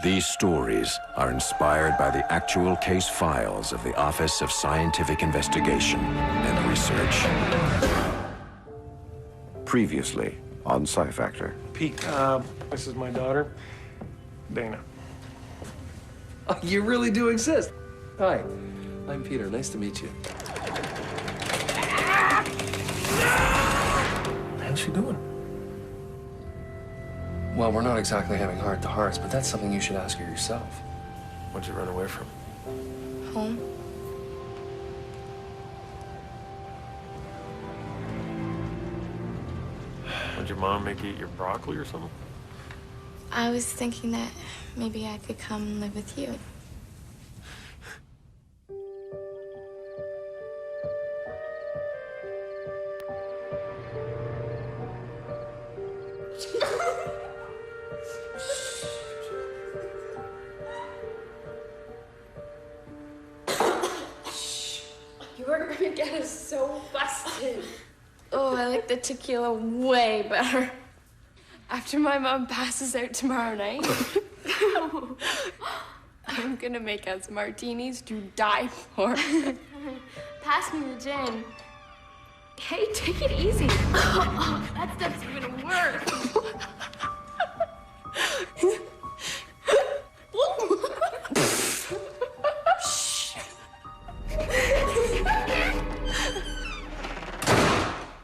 These stories are inspired by the actual case files of the Office of Scientific Investigation and Research. Previously on Psi Factor. Pete, this is my daughter, Dana. Oh, you really do exist. Hi, I'm Peter. Nice to meet you. How's she doing? Well, we're not exactly having heart-to-hearts, but that's something you should ask her yourself. What'd you run away from? Home. Did your mom make you eat your broccoli or something? I was thinking that maybe I could come live with you. You are gonna get us so busted. Oh, I like the tequila way better. After my mom passes out tomorrow night, I'm gonna make us martinis to die for. Pass me the gin. Hey, take it easy. That stuff's even worse.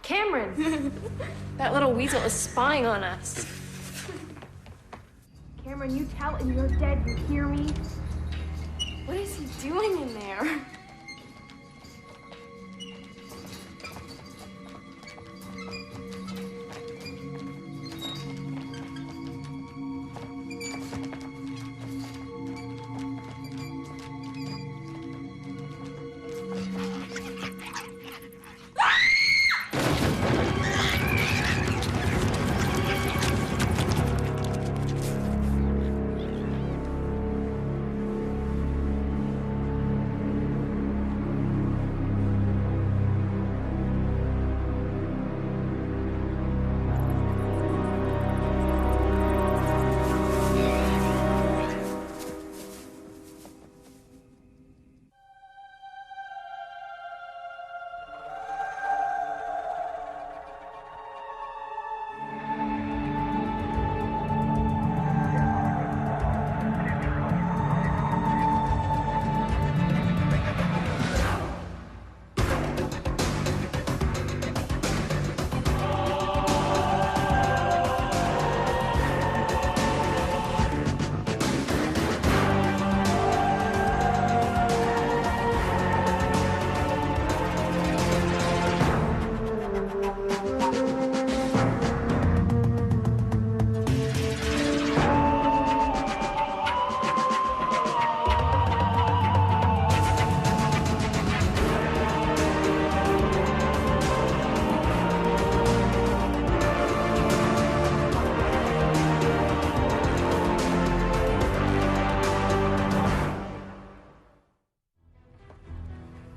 Cameron, that little weasel is spying on us. Cameron, you tell him you're dead, you hear me? What is he doing in there?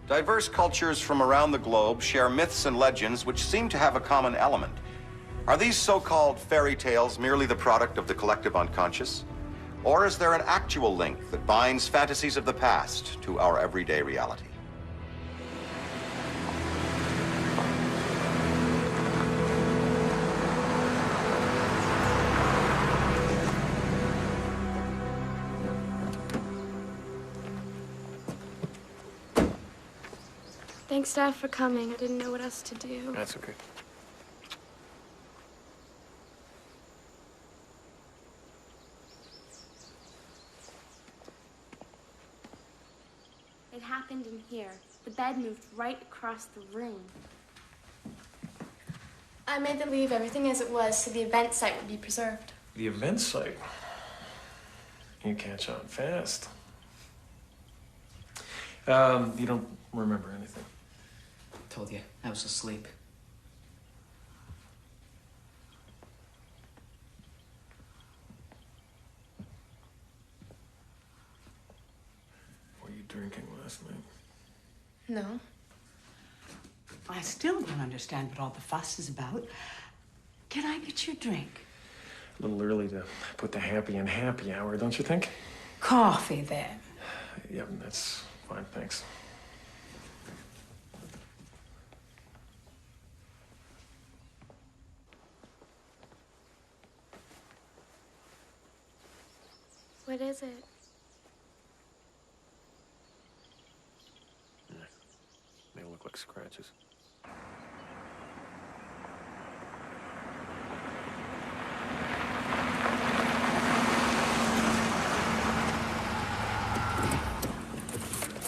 Diverse cultures from around the globe share myths and legends which seem to have a common element. Are these so-called fairy tales merely the product of the collective unconscious? Or is there an actual link that binds fantasies of the past to our everyday reality? Thanks, Dad, for coming. I didn't know what else to do. That's okay. It happened in here. The bed moved right across the room. I made them leave everything as it was so the event site would be preserved. The event site? You catch on fast. You don't remember anything? Told you, I was asleep. Were you drinking last night? No. I still don't understand what all the fuss is about. Can I get you a drink? A little early to put the happy in happy hour, don't you think? Coffee, then. Yeah, that's fine, thanks. What is it? They look like scratches.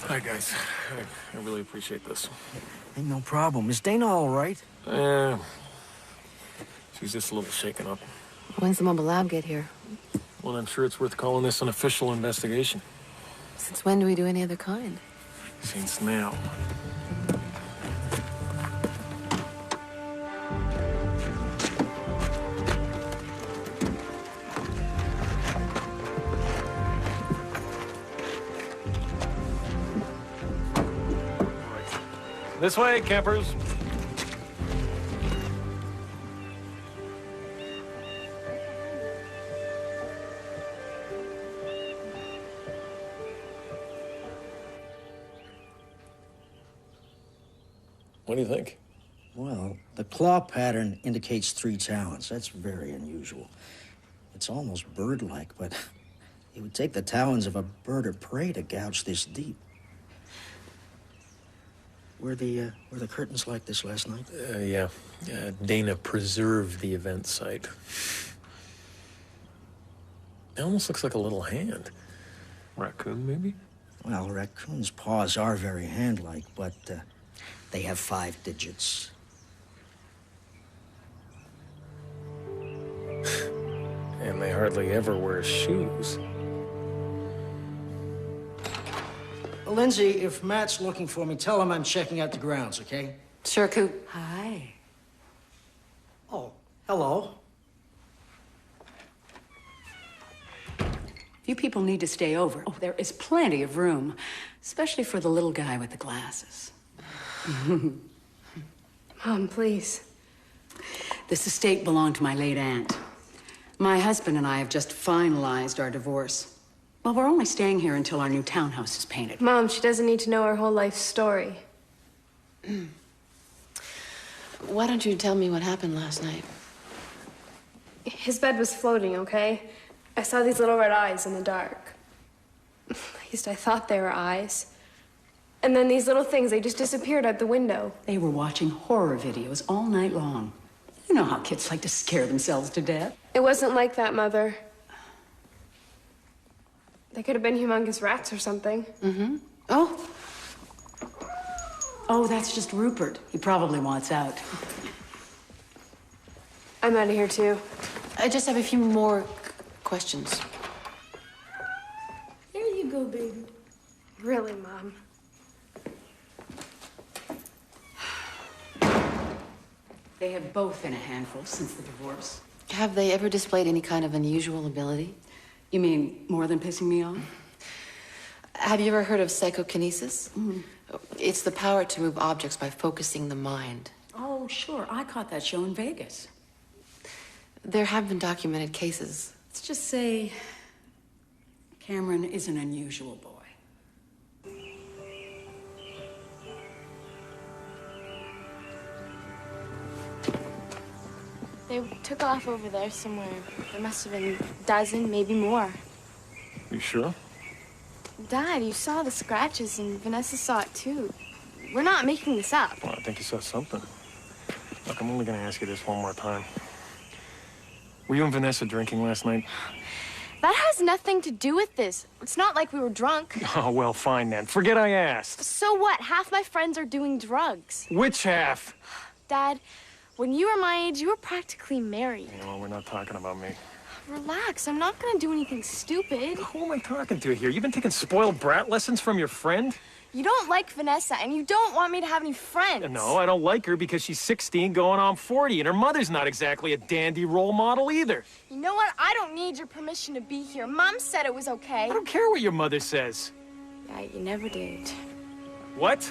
Hi, guys. I really appreciate this. Ain't no problem. Is Dana all right? She's just a little shaken up. When's the mobile lab get here? Well, I'm sure it's worth calling this an official investigation. Since when do we do any other kind? Since now. This way, campers. What do you think? Well, the claw pattern indicates 3 talons. That's very unusual. It's almost bird-like, but it would take the talons of a bird of prey to gouge this deep. Were the curtains like this last night? Yeah. Dana preserved the event site. It almost looks like a little hand. Raccoon, maybe? Well, raccoons' paws are very hand-like, but they have 5 digits. And they hardly ever wear shoes. Lindsay, if Matt's looking for me, tell him I'm checking out the grounds, okay? Sure, Coop. Hi. Oh, hello. You people need to stay over. Oh, there is plenty of room, especially for the little guy with the glasses. Mom, please. This estate belonged to my late aunt. My husband and I have just finalized our divorce. Well, we're only staying here until our new townhouse is painted. Mom, she doesn't need to know her whole life story. Why don't you tell me what happened last night? His bed was floating, okay? I saw these little red eyes in the dark. At least I thought they were eyes. And then these little things, they just disappeared out the window. They were watching horror videos all night long. You know how kids like to scare themselves to death. It wasn't like that, Mother. They could have been humongous rats or something. Mm-hmm. Oh, that's just Rupert. He probably wants out. I'm out of here, too. I just have a few more questions. There you go, baby. Really, Mom? They have both been a handful since the divorce. Have they ever displayed any kind of unusual ability? You mean more than pissing me off? Have you ever heard of psychokinesis? It's the power to move objects by focusing the mind. Oh, sure. I caught that show in Vegas. There have been documented cases. Let's just say Cameron is an unusual boy. They took off over there somewhere. There must have been a dozen, maybe more. You sure? Dad, you saw the scratches, and Vanessa saw it too. We're not making this up. Well, I think you saw something. Look, I'm only gonna ask you this one more time. Were you and Vanessa drinking last night? That has nothing to do with this. It's not like we were drunk. Oh, well, fine then. Forget I asked. So what? Half my friends are doing drugs. Which half? Dad, when you were my age, you were practically married. You know, we're not talking about me. Relax, I'm not gonna do anything stupid. Who am I talking to here? You've been taking spoiled brat lessons from your friend? You don't like Vanessa, and you don't want me to have any friends. No, I don't like her because she's 16 going on 40, and her mother's not exactly a dandy role model either. You know what? I don't need your permission to be here. Mom said it was okay. I don't care what your mother says. Yeah, you never did. What?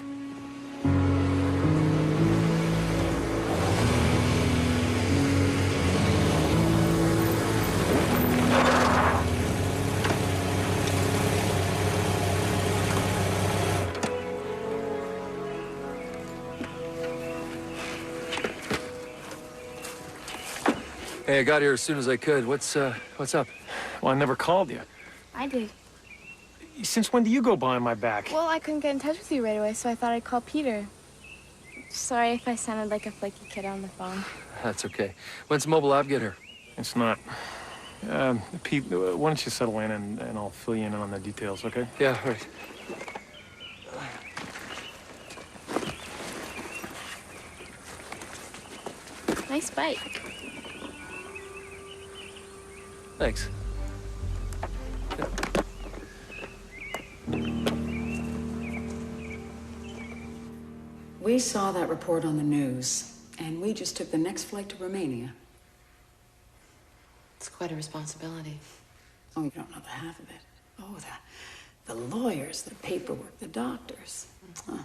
Hey, I got here as soon as I could. What's up? Well, I never called you. I did. Since when do you go behind my back? Well, I couldn't get in touch with you right away, so I thought I'd call Peter. Sorry if I sounded like a flaky kid on the phone. That's okay. When's the mobile app get here? It's not. Pete, why don't you settle in and I'll fill you in on the details, okay? Yeah, right. Nice bike. Thanks. We saw that report on the news, and we just took the next flight to Romania. It's quite a responsibility. Oh, you don't know the half of it. Oh, the lawyers, the paperwork, the doctors. Huh.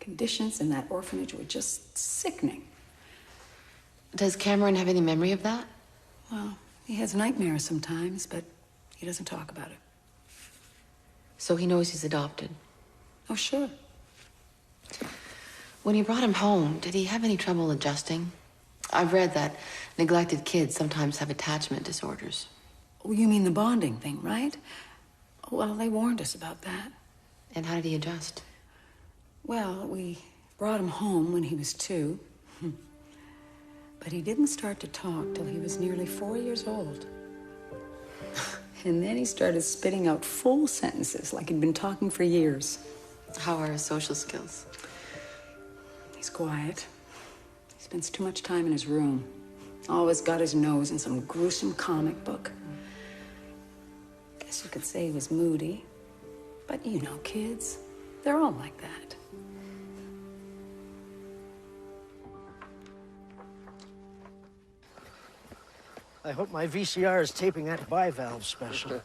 Conditions in that orphanage were just sickening. Does Cameron have any memory of that? Well, he has nightmares sometimes, but he doesn't talk about it. So he knows he's adopted? Oh, sure. When you brought him home, did he have any trouble adjusting? I've read that neglected kids sometimes have attachment disorders. Oh, you mean the bonding thing, right? Well, they warned us about that. And how did he adjust? Well, we brought him home when he was 2. But he didn't start to talk till he was nearly 4 years old. And then he started spitting out full sentences like he'd been talking for years. How are his social skills? He's quiet. He spends too much time in his room. Always got his nose in some gruesome comic book. Guess you could say he was moody. But you know kids. They're all like that. I hope my VCR is taping that bivalve special.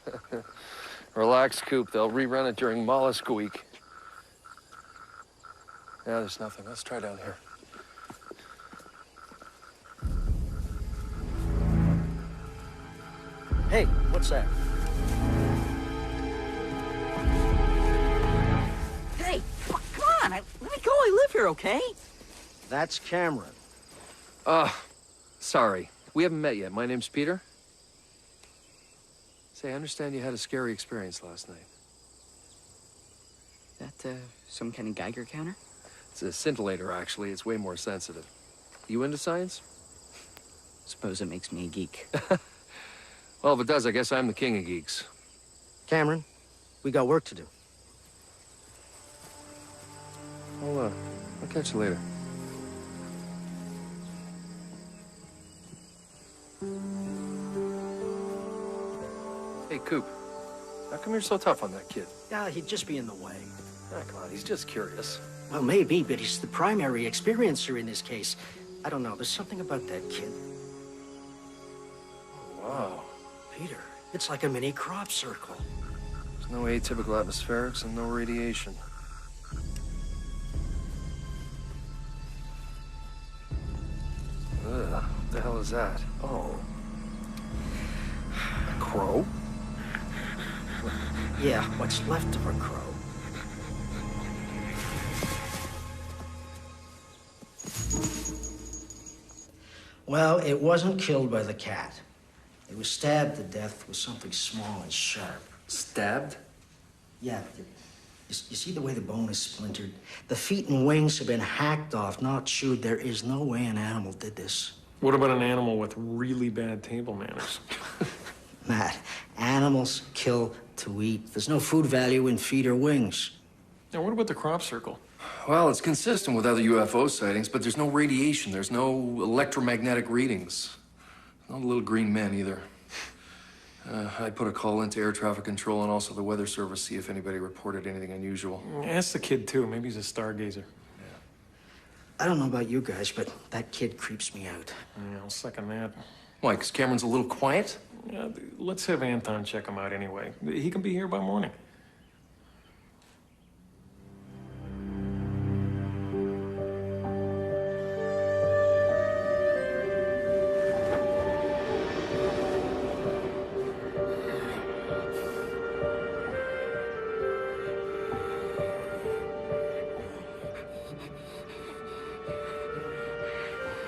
Relax, Coop. They'll rerun it during Mollusk Week. Yeah, there's nothing. Let's try down here. Hey, what's that? Hey, come on. Let me go. I live here, okay? That's Cameron. Sorry. We haven't met yet. My name's Peter. Say, I understand you had a scary experience last night. That, some kind of Geiger counter? It's a scintillator, actually. It's way more sensitive. You into science? Suppose it makes me a geek. Well, if it does, I guess I'm the king of geeks. Cameron, we got work to do. I'll catch you later. Hey, Coop. How come you're so tough on that kid? Yeah, he'd just be in the way. Ah, come on, he's just curious. Well, maybe, but he's the primary experiencer in this case. I don't know, there's something about that kid. Wow. Peter, it's like a mini crop circle. There's no atypical atmospherics and no radiation. Ugh, what the hell is that? Oh. A crow? Yeah, what's left of a crow. Well, it wasn't killed by the cat. It was stabbed to death with something small and sharp. Stabbed? Yeah. You see the way the bone is splintered? The feet and wings have been hacked off, not chewed. There is no way an animal did this. What about an animal with really bad table manners? Matt, animals kill to eat. There's no food value in feet or wings. Now, what about the crop circle? Well, it's consistent with other UFO sightings, but there's no radiation. There's no electromagnetic readings. Not little green men either. I put a call into air traffic control and also the weather service, see if anybody reported anything unusual. Ask the kid, too. Maybe he's a stargazer. I don't know about you guys, but that kid creeps me out. Yeah, I'll second that. Why, 'cause Cameron's a little quiet? Yeah, let's have Anton check him out anyway. He can be here by morning.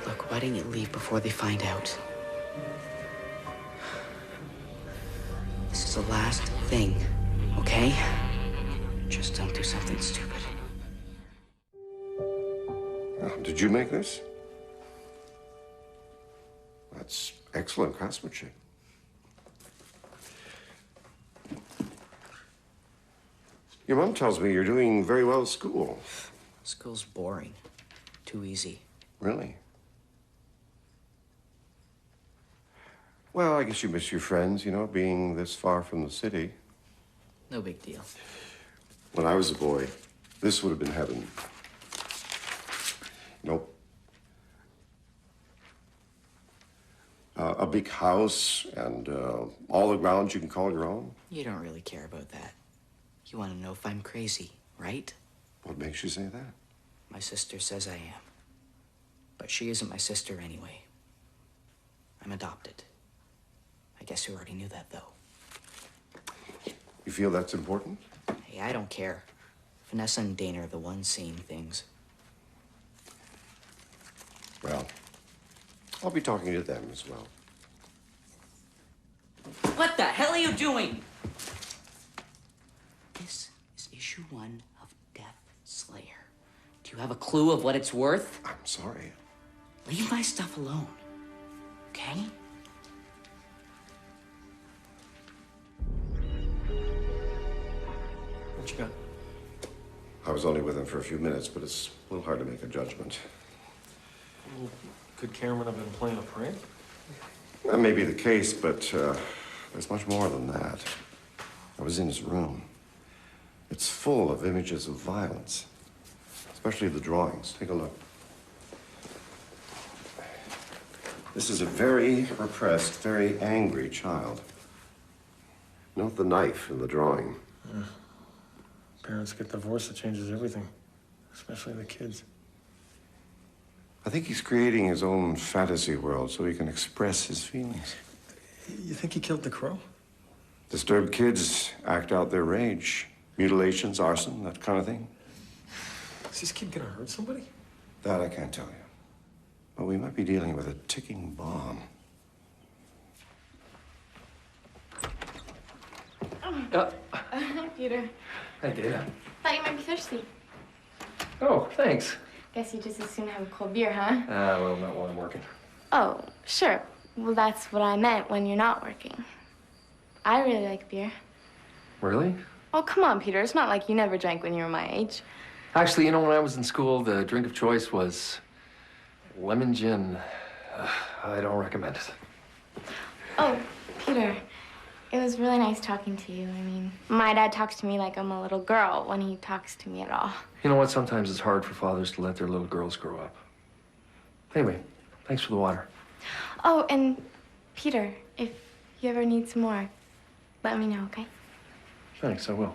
Look, why didn't you leave before they find out? It's the last thing, okay? Just don't do something stupid. Oh, did you make this? That's excellent craftsmanship. Your mom tells me you're doing very well at school. School's boring. Too easy. Really? Well, I guess you miss your friends, you know, being this far from the city. No big deal. When I was a boy, this would have been heaven. Nope. A big house and all the grounds you can call your own. You don't really care about that. You want to know if I'm crazy, right? What makes you say that? My sister says I am. But she isn't my sister anyway. I'm adopted. I guess you already knew that, though. You feel that's important? Hey, I don't care. Vanessa and Dana are the ones seeing things. Well, I'll be talking to them as well. What the hell are you doing? This is issue 1 of Death Slayer. Do you have a clue of what it's worth? I'm sorry. Leave my stuff alone, okay? What you got? I was only with him for a few minutes, but it's a little hard to make a judgment. Well, could Cameron have been playing a prank? That may be the case, but there's much more than that. I was in his room. It's full of images of violence, especially the drawings. Take a look. This is a very repressed, very angry child. Note the knife in the drawing. Parents get divorced, it changes everything, especially the kids. I think he's creating his own fantasy world so he can express his feelings. You think he killed the crow? Disturbed kids act out their rage. Mutilations, arson, that kind of thing. Is this kid gonna hurt somebody? That I can't tell you. But we might be dealing with a ticking bomb. Hi, Peter. Hi, Dana. Thought you might be thirsty. Oh, thanks. Guess you just as soon have a cold beer, huh? Well, not while I'm working. Oh, sure. Well, that's what I meant when you're not working. I really like beer. Really? Oh, come on, Peter. It's not like you never drank when you were my age. Actually, you know, when I was in school, the drink of choice was lemon gin. I don't recommend it. Oh, Peter. It was really nice talking to you. I mean, my dad talks to me like I'm a little girl when he talks to me at all. You know what? Sometimes it's hard for fathers to let their little girls grow up. Anyway, thanks for the water. Oh, and Peter, if you ever need some more, let me know, okay? Thanks, I will.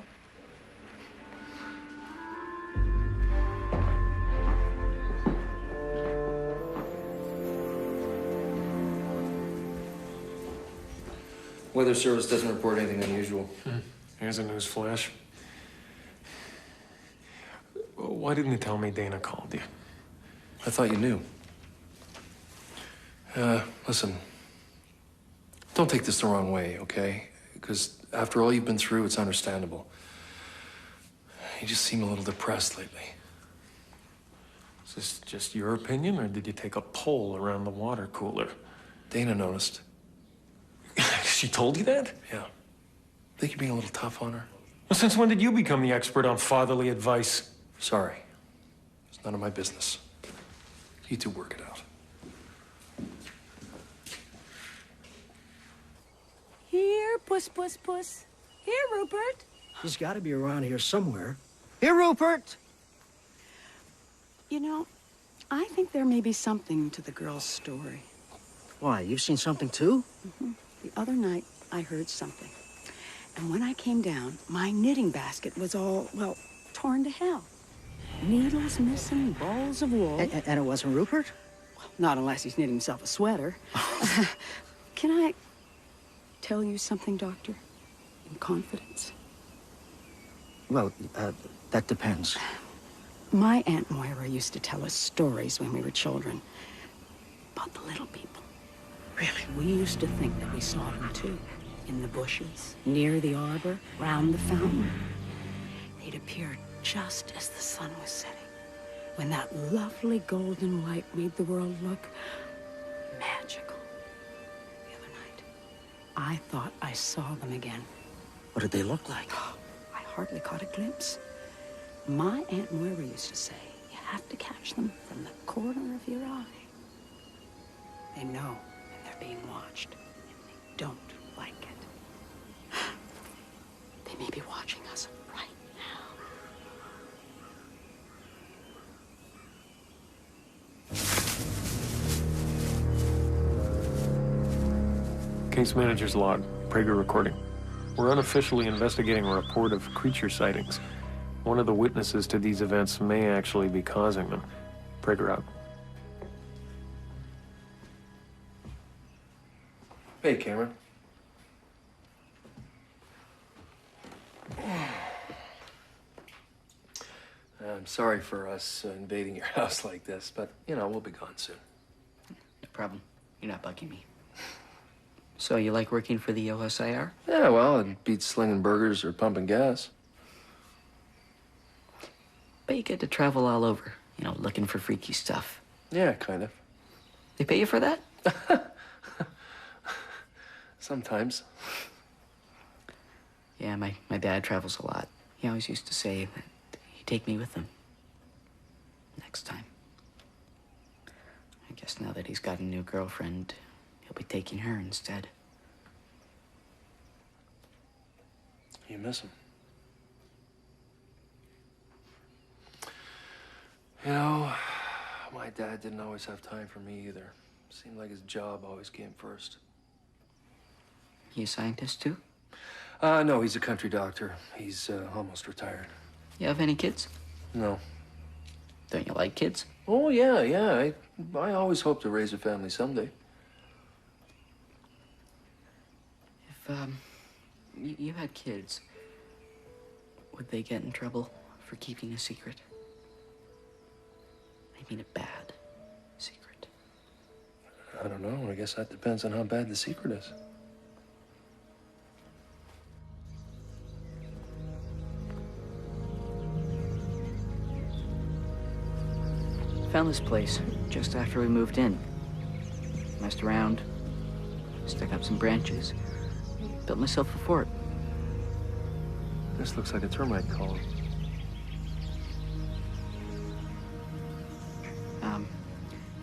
Weather Service doesn't report anything unusual. Here's a news flash. Why didn't you tell me Dana called you? I thought you knew. Listen. Don't take this the wrong way, okay? Because after all you've been through, it's understandable. You just seem a little depressed lately. Is this just your opinion, or did you take a poll around the water cooler? Dana noticed. She told you that? Yeah. Think you're being a little tough on her? Well, since when did you become the expert on fatherly advice? Sorry. It's none of my business. You two work it out. Here, puss, puss, puss. Here, Rupert. He's got to be around here somewhere. Here, Rupert! You know, I think there may be something to the girl's story. Why, you've seen something too? Mm-hmm. The other night, I heard something. And when I came down, my knitting basket was all, well, torn to hell. Needles missing, balls of wool. And it wasn't Rupert? Well, not unless he's knitting himself a sweater. Can I tell you something, Doctor? In confidence? Well, that depends. My Aunt Moira used to tell us stories when we were children about the little people. Really? We used to think that we saw them, too. in the bushes, near the arbor, round the fountain. They'd appear just as the sun was setting, when that lovely golden light made the world look magical. The other night, I thought I saw them again. What did they look like? I hardly caught a glimpse. My Aunt Moira used to say, you have to catch them from the corner of your eye. They know when they're being watched, and they don't like it. They may be watching us right now. Case manager's log, Prager recording. We're unofficially investigating a report of creature sightings. One of the witnesses to these events may actually be causing them. Prager out. Hey, Cameron. I'm sorry for us invading your house like this, but, you know, we'll be gone soon. No problem. You're not bugging me. So, you like working for the OSIR? Yeah, well, it beats slinging burgers or pumping gas. But you get to travel all over, you know, looking for freaky stuff. Yeah, kind of. They pay you for that? Sometimes. Yeah, my dad travels a lot. He always used to say that he'd take me with him. Next time. I guess now that he's got a new girlfriend, he'll be taking her instead. You miss him. You know, my dad didn't always have time for me either. Seemed like his job always came first. He a scientist too? No, he's a country doctor. He's almost retired. You have any kids? No. Don't you like kids? Oh, yeah. I always hope to raise a family someday. If, you had kids, would they get in trouble for keeping a secret? I mean a bad secret. I don't know. I guess that depends on how bad the secret is. Found this place just after we moved in. Messed around, stuck up some branches, built myself a fort. This looks like a termite colony.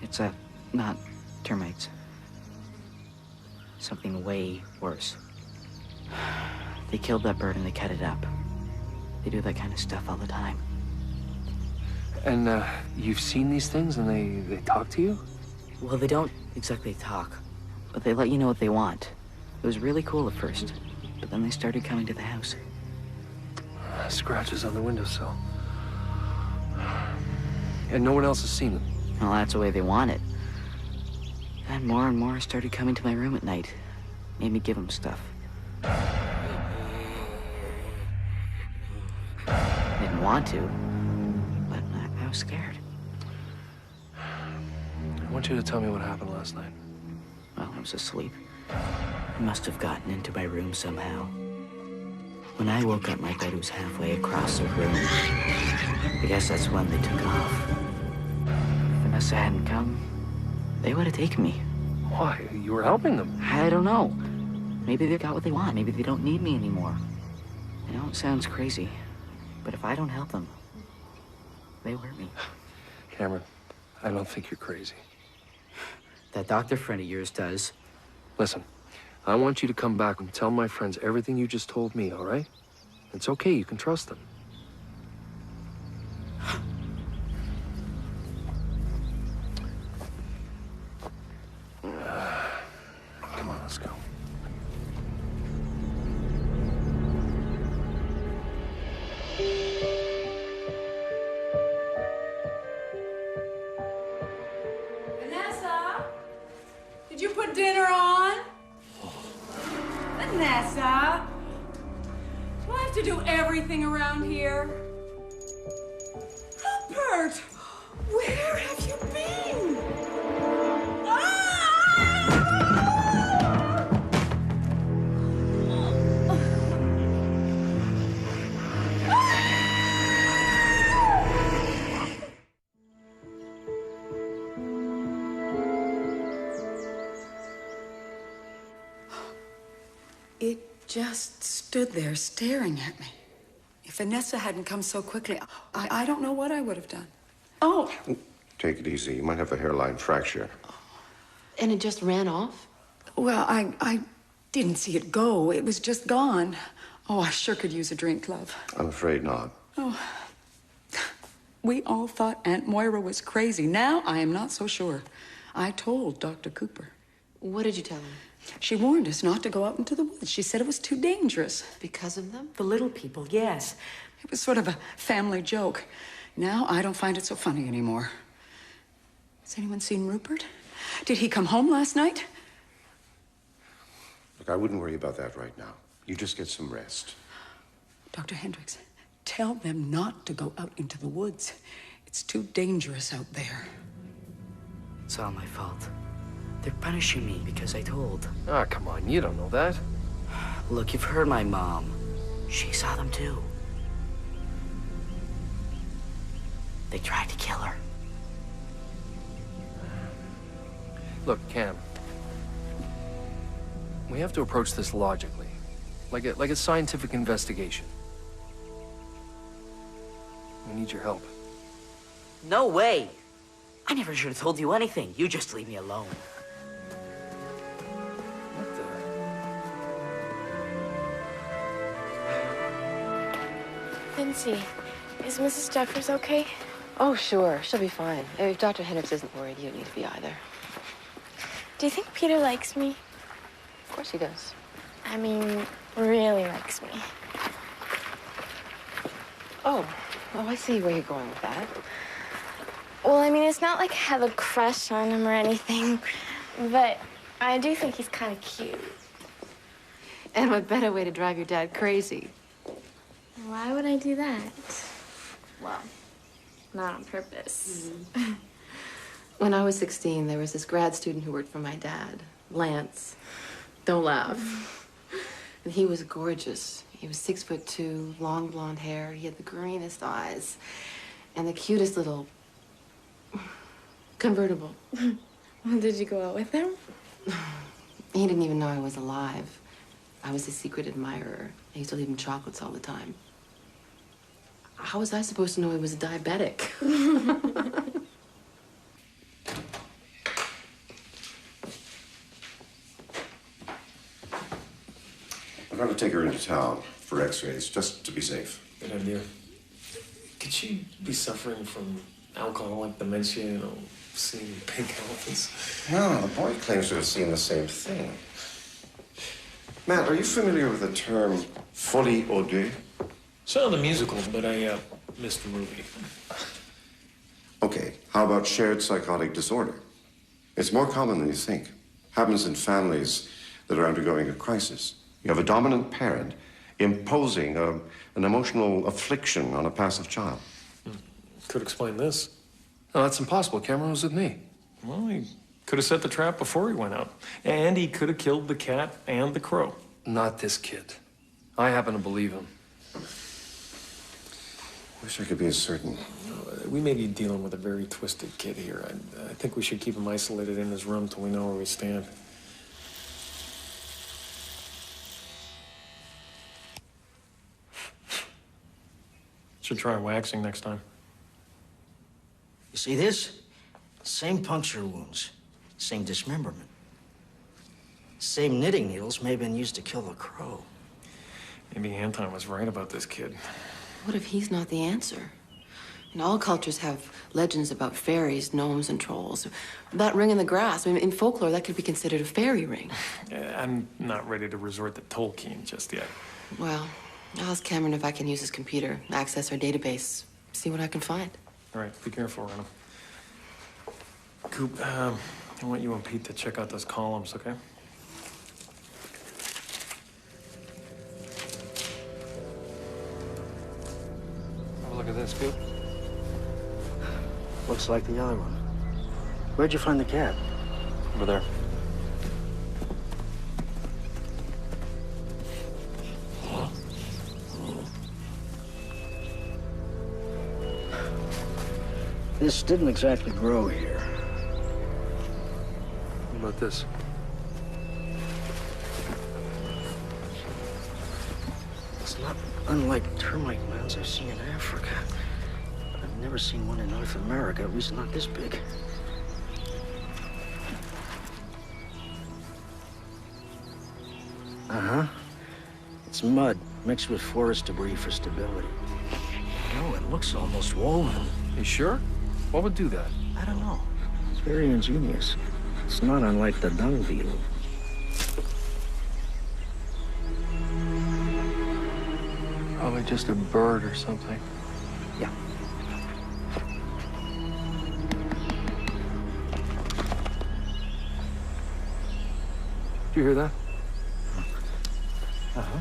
It's not termites. Something way worse. They killed that bird and they cut it up. They do that kind of stuff all the time. And, you've seen these things and they talk to you? Well, they don't exactly talk, but they let you know what they want. It was really cool at first, but then they started coming to the house. Scratches on the windowsill. And no one else has seen them? Well, that's the way they want it. And more started coming to my room at night. Made me give them stuff. Didn't want to, but I was scared. I want you to tell me what happened last night. Well, I was asleep. I must have gotten into my room somehow. When I woke up, my bed was halfway across the room. I guess that's when they took off. If Vanessa hadn't come, they would have taken me. Why? You were helping them. I don't know. Maybe they got what they want. Maybe they don't need me anymore. I know it sounds crazy, but if I don't help them, they hurt me. Cameron, I don't think you're crazy. That doctor friend of yours does. Listen, I want you to come back and tell my friends everything you just told me, all right? It's okay, you can trust them. Come on, let's go. Vanessa? Did you put dinner on? Vanessa? Do I have to do everything around here? Bert! Where have you been? Ah! just stood there staring at me. If Vanessa hadn't come so quickly, I don't know what I would have done. Oh! Take it easy. You might have a hairline fracture. And it just ran off? Well, I didn't see it go. It was just gone. Oh, I sure could use a drink, love. I'm afraid not. Oh. We all thought Aunt Moira was crazy. Now I am not so sure. I told Dr. Cooper. What did you tell him? She warned us not to go out into the woods. She said it was too dangerous. Because of them? The little people, yes. It was sort of a family joke. Now I don't find it so funny anymore. Has anyone seen Rupert? Did he come home last night? Look, I wouldn't worry about that right now. You just get some rest. Dr. Hendricks, tell them not to go out into the woods. It's too dangerous out there. It's all my fault. They're punishing me because I told. Ah, come on, you don't know that. Look, you've heard my mom. She saw them too. They tried to kill her. Look, Cam. We have to approach this logically. Like a scientific investigation. We need your help. No way! I never should have told you anything. You just leave me alone. Lindsay, is Mrs. Jeffers okay? Oh, sure. She'll be fine. If Dr. Hendricks isn't worried, you don't need to be either. Do you think Peter likes me? Of course he does. I mean, really likes me. Oh, I see where you're going with that. Well, I mean, it's not like I have a crush on him or anything, but I do think he's kind of cute. And what better way to drive your dad crazy? Why would I do that? Well, not on purpose. When I was 16, there was this grad student who worked for my dad, Lance. Don't laugh. And he was gorgeous. He was 6'2", long blonde hair. He had the greenest eyes and the cutest little convertible. Did you go out with him? He didn't even know I was alive. I was his secret admirer. I used to leave him chocolates all the time. How was I supposed to know he was a diabetic? I'm going to take her into town for x-rays, just to be safe. Good idea. Could she be suffering from alcoholic dementia, seeing pink elephants? No, the boy claims to have seen the same thing. Matt, are you familiar with the term folie aux deux? Saw the musical, but I missed the movie. Okay, how about shared psychotic disorder? It's more common than you think. Happens in families that are undergoing a crisis. You have a dominant parent imposing an emotional affliction on a passive child. Could explain this. No, that's impossible. Cameron was with me. Well, he could have set the trap before he went out. And he could have killed the cat and the crow. Not this kid. I happen to believe him. Wish I could be as certain. We may be dealing with a very twisted kid here. I think we should keep him isolated in his room till we know where we stand. Should try waxing next time. You see this? Same puncture wounds, same dismemberment. Same knitting needles may have been used to kill the crow. Maybe Anton was right about this kid. What if he's not the answer? And all cultures have legends about fairies, gnomes, and trolls. That ring in the grass, I mean, in folklore, that could be considered a fairy ring. I'm not ready to resort to Tolkien just yet. Well, I'll ask Cameron if I can use his computer, access our database, see what I can find. All right, be careful around him. Coop, I want you and Pete to check out those columns, okay? Have a look at this, Coop. Looks like the other one. Where'd you find the cat? Over there. This didn't exactly grow here. What about this? It's not unlike termite mounds I've seen in Africa. I've never seen one in North America, at least not this big. Uh-huh. It's mud mixed with forest debris for stability. No, it looks almost woven. You sure? What would do that? I don't know. It's very ingenious. It's not unlike the dung beetle. Probably just a bird or something. Yeah. Did you hear that? Uh-huh.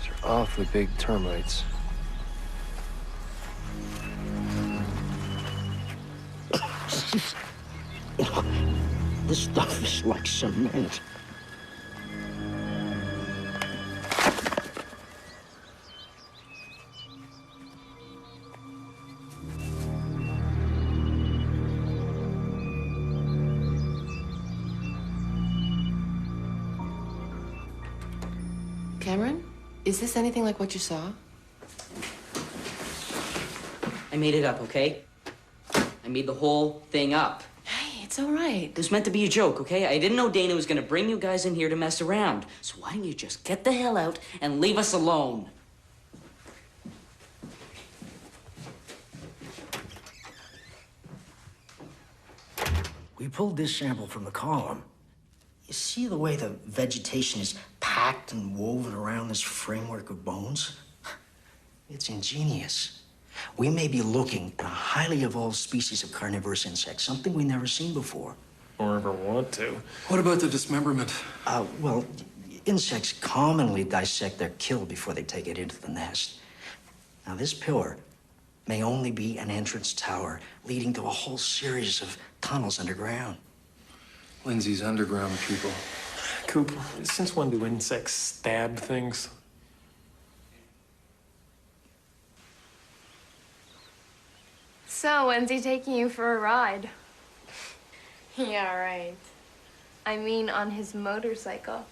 These are awfully big termites. This stuff is like cement. Cameron, is this anything like what you saw? I made it up, okay? I made the whole thing up. Hey, it's all right. It was meant to be a joke, okay? I didn't know Dana was gonna bring you guys in here to mess around. So why don't you just get the hell out and leave us alone? We pulled this sample from the column. You see the way the vegetation is packed and woven around this framework of bones? It's ingenious. We may be looking at a highly evolved species of carnivorous insect, something we've never seen before. Or ever want to. What about the dismemberment? Well, insects commonly dissect their kill before they take it into the nest. Now, this pillar may only be an entrance tower leading to a whole series of tunnels underground. Lindsay's underground people. Coop, since when do insects stab things? So, when's he taking you for a ride? Yeah, right. I mean, on his motorcycle.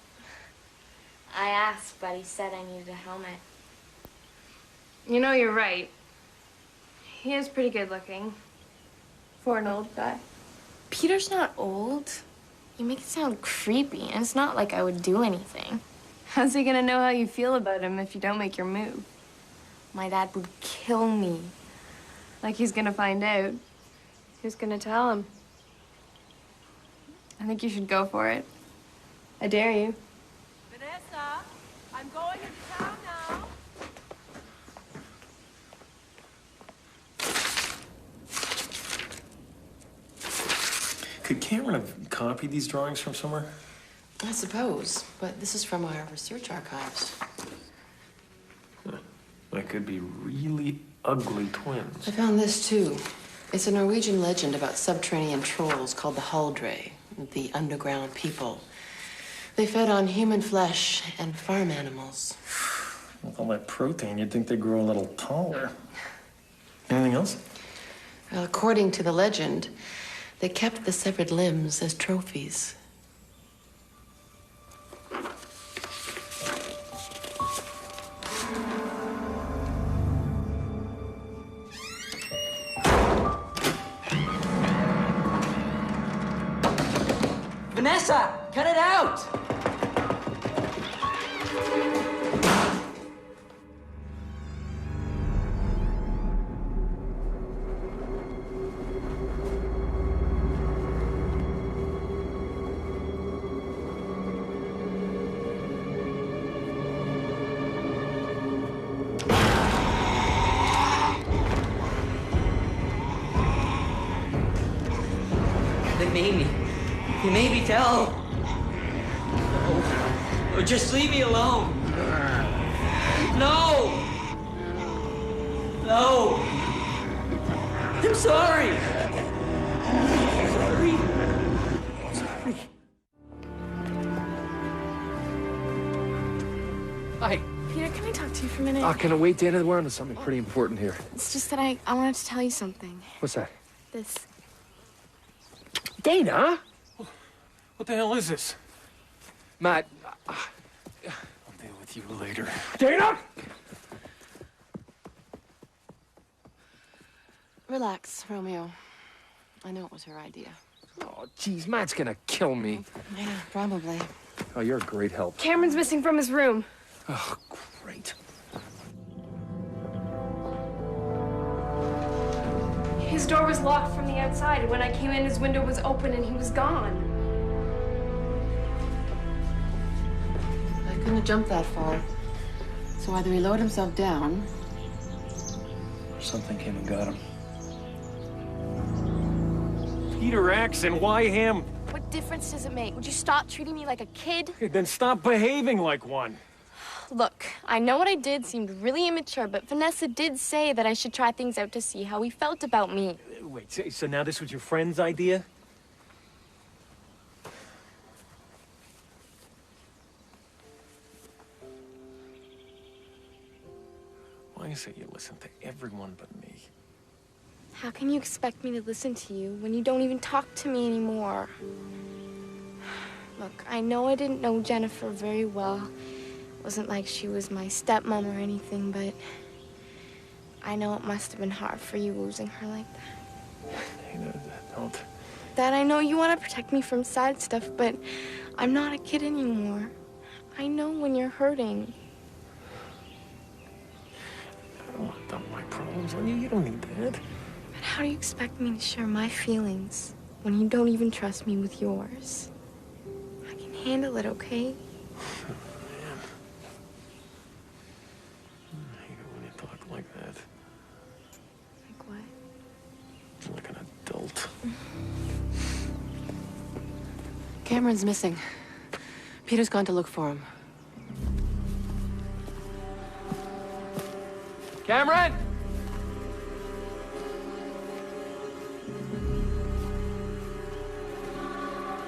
I asked, but he said I needed a helmet. You know, you're right. He is pretty good looking. For an old guy. Peter's not old. You make it sound creepy, and it's not like I would do anything. How's he gonna know how you feel about him if you don't make your move? My dad would kill me. Like he's gonna find out. Who's gonna tell him? I think you should go for it. I dare you. Vanessa, I'm going into town now. Could Cameron have copied these drawings from somewhere? I suppose, but this is from our research archives. That could be really ugly twins. I found this too. It's a Norwegian legend about subterranean trolls called the Haldre, the underground people. They fed on human flesh and farm animals. With all that protein, you'd think they'd grow a little taller. Anything else? Well, according to the legend, they kept the severed limbs as trophies. Vanessa, cut it out! They made me tell. No. Just leave me alone. No. No. I'm sorry. Sorry. Hi. Peter, can I talk to you for a minute? Can I wait, Dana? We're onto something pretty important here. It's just that I wanted to tell you something. What's that? This. Dana? What the hell is this? Matt. I'll deal with you later. Dana! Relax, Romeo. I know it was her idea. Oh, geez, Matt's gonna kill me. Yeah, probably. Oh, you're a great help. Cameron's missing from his room. Oh, great. His door was locked from the outside, and when I came in, his window was open and he was gone. I couldn't have jumped that far. So either he lowered himself down, Or something came and got him. Peter Axon, why him? What difference does it make? Would you stop treating me like a kid? Then stop behaving like one. Look, I know what I did seemed really immature, but Vanessa did say that I should try things out to see how he felt about me. Wait, so now this was your friend's idea? Why is it you listen to everyone but me? How can you expect me to listen to you when you don't even talk to me anymore? Look, I know I didn't know Jennifer very well. It wasn't like she was my stepmom or anything, but I know it must have been hard for you losing her like that. You know, don't. Dad, I know you want to protect me from sad stuff, but I'm not a kid anymore. I know when you're hurting. I don't want to dump my problems on you. You don't need that. But how do you expect me to share my feelings when you don't even trust me with yours? I can handle it, okay? Man. I hate it when you talk like that. Like what? Like an adult. Cameron's missing. Peter's gone to look for him. Cameron!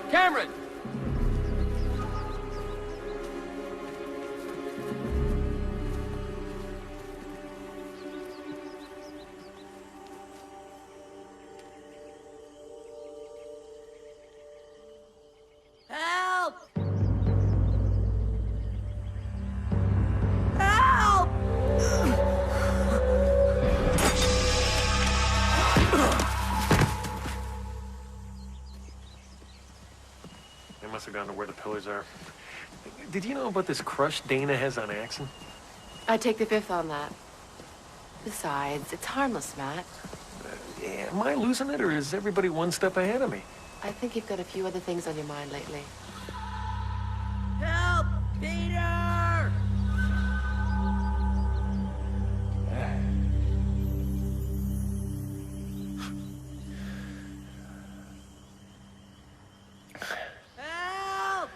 Cameron! Help! Help! They must have gone to where the pillars are. Did you know about this crush Dana has on Axon? I take the fifth on that. Besides, it's harmless, Matt. Am I losing it, or is everybody one step ahead of me? I think you've got a few other things on your mind lately. Help! Peter! Help!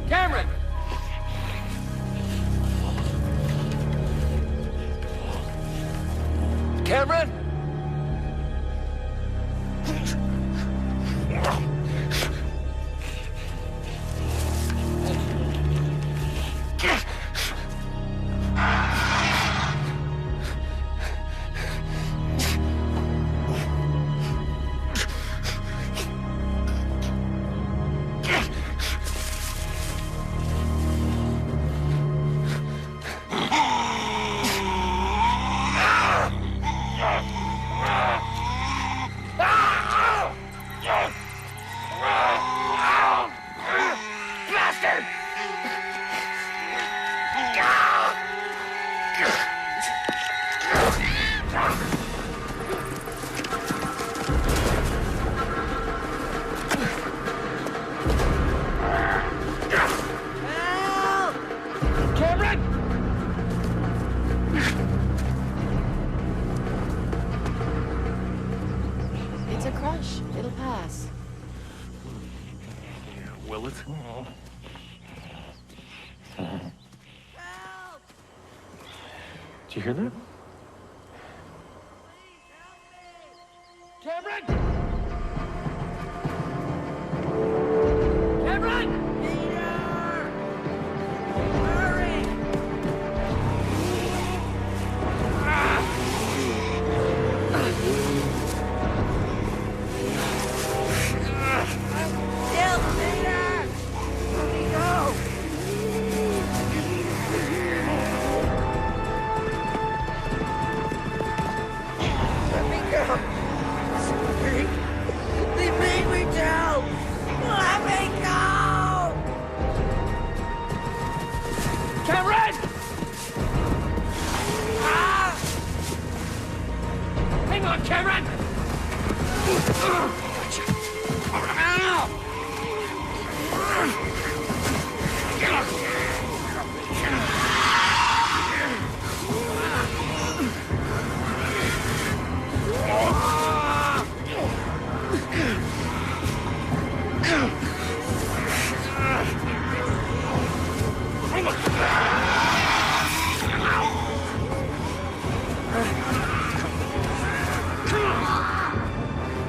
Cameron! Cameron! It's a crush. It'll pass. Yeah, will it? Did you hear that? Cameron! Cameron! Peter! Hurry! Hang on, Cameron!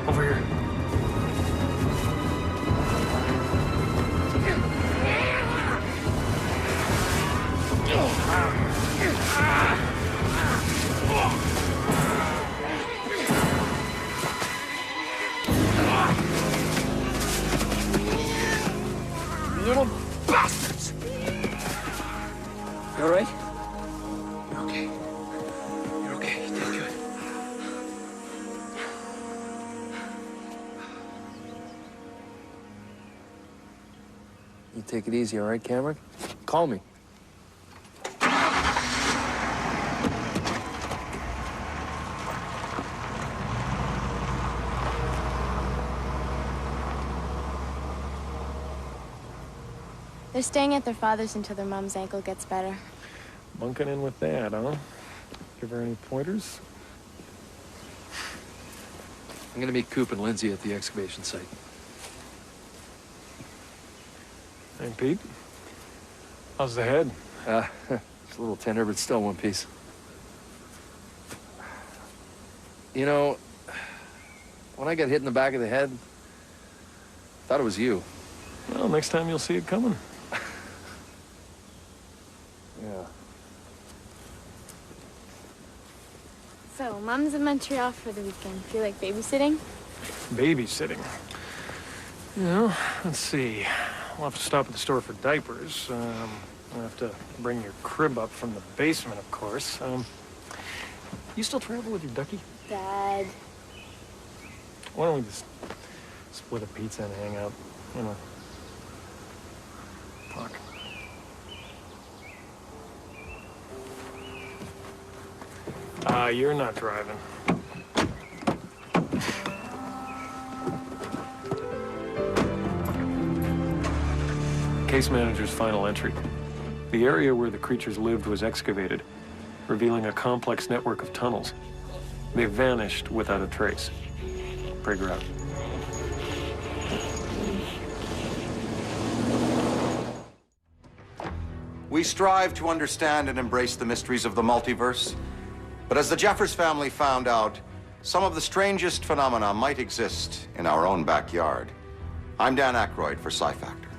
Over here. Little bastards! You all right? You're okay. You're okay. You did good. You take it easy, all right, Cameron? Call me. They're staying at their father's until their mom's ankle gets better. Bunking in with Dad, huh? Give her any pointers? I'm gonna meet Coop and Lindsay at the excavation site. Hey, Pete. How's the head? It's a little tender, but still one piece. You know, when I got hit in the back of the head, I thought it was you. Well, next time you'll see it coming. Yeah. So, Mom's in Montreal for the weekend. Feel like babysitting? Babysitting. You know, let's see. We'll have to stop at the store for diapers. We'll have to bring your crib up from the basement, of course. You still travel with your ducky? Dad. Why don't we just split a pizza and hang out? You know, talk. You're not driving. Case manager's final entry. The area where the creatures lived was excavated, revealing a complex network of tunnels. They vanished without a trace. Prager out. We strive to understand and embrace the mysteries of the multiverse. But as the Jeffers family found out, some of the strangest phenomena might exist in our own backyard. I'm Dan Aykroyd for Psi Factor.